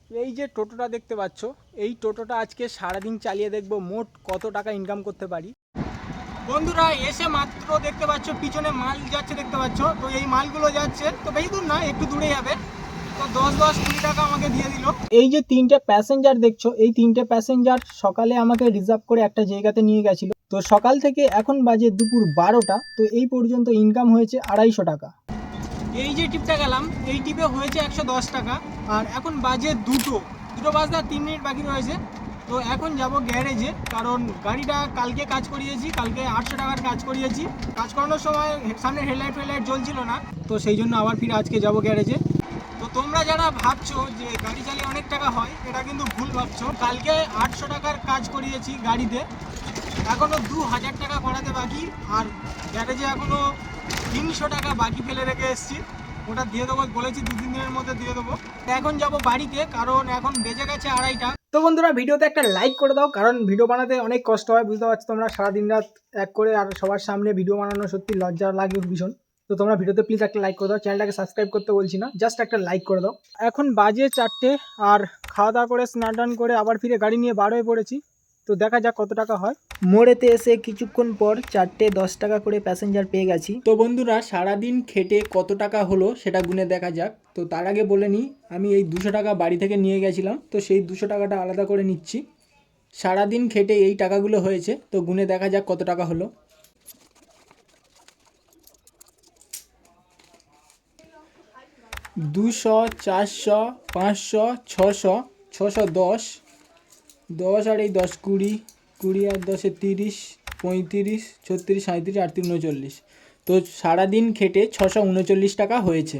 এই যে টোটোটা দেখতে পাচ্ছ, এই টোটোটা আজকে সারাদিন চালিয়ে দেখব মোট কত টাকা ইনকাম করতে পারি। বন্ধুরা এসে মাত্র দেখতে পাচ্ছ পিছনে মাল যাচ্ছে, দেখতে পাচ্ছ। তো এই মালগুলো যাচ্ছে, তো বেশি দূর না, একটু দূরে যাবে। তো 10-20-20 টাকা আমাকে দিয়ে দিল। এই যে তিনটে প্যাসেঞ্জার দেখছো, এই তিনটে প্যাসেঞ্জার সকালে আমাকে রিজার্ভ করে একটা জায়গাতে নিয়ে গেছিল। তো সকাল থেকে এখন বাজে দুপুর 12টা, তো এই পর্যন্ত ইনকাম হয়েছে 250 টাকা। এই যে টিপটা গেলাম, এই টিপে হয়েছে 110 টাকা। আর এখন বাজে দুটো বাজতে আর 3 মিনিট বাকি রয়েছে। তো এখন যাব গ্যারেজে, কারণ গাড়িটা কালকে কাজ করিয়েছি, কালকে 800 টাকার কাজ করিয়েছি। কাজ করানোর সময় সামনে হেডলাইট জ্বলছিল না, তো সেই জন্য আবার ফিরে আজকে যাব গ্যারেজে। তো তোমরা যারা ভাবছো যে গাড়ি চালিয়ে অনেক টাকা হয়, এটা কিন্তু ভুল ভাবছো। কালকে 800 টাকার কাজ করিয়েছি গাড়িতে, এখনও 2000 টাকা করাতে বাকি। আর গ্যারেজে এখনও 300 টাকা বাকি ফেলে রেখে এসেছি, ওটা দিয়ে দেবো বলেছি, 2-3 দিনের মধ্যে দিয়ে দেবো। এখন যাব বাড়িতে, কারণ এখন বেজে গেছে 2:30টা। তো বন্ধুরা ভিডিওতে একটা লাইক করে দাও, কারণ ভিডিও বানাতে অনেক কষ্ট হয়, বুঝতে পারছো তোমরা। সারাদিন রাত এক করে আর সবার সামনে ভিডিও বানানো সত্যি লজ্জা লাগে ভীষণ। তো তোমরা ভিডিওতে প্লিজ একটা লাইক করে দাও, চ্যানেলটাকে সাবস্ক্রাইব করতে বলছি না, জাস্ট একটা লাইক করে দাও। এখন বাজে 4টে, আর খাওয়া দাওয়া করে স্নান টান করে আবার ফিরে গাড়ি নিয়ে বার হয়ে পড়েছি। তো দেখা যাক কত টাকা হয়। মোড়েতে এসে কিছুক্ষণ পর 4টে 10 টাকা করে প্যাসেঞ্জার পেয়ে গেছি। তো বন্ধুরা সারাদিন খেটে কত টাকা হলো সেটা গুনে দেখা যাক। তো তার আগে বলে নিই, আমি এই 200 টাকা বাড়ি থেকে নিয়ে গেছিলাম, তো সেই 200 টাকাটা আলাদা করে নিচ্ছি। সারাদিন খেটে এই টাকাগুলো হয়েছে, তো গুনে দেখা যাক কত টাকা হলো। 200, 400, 500, 600, 610, 10 আর এই 10 20, 20 আর 10-এ 30, 35, 36, 37, 38, 39। তো সারাদিন খেটে 639 টাকা হয়েছে।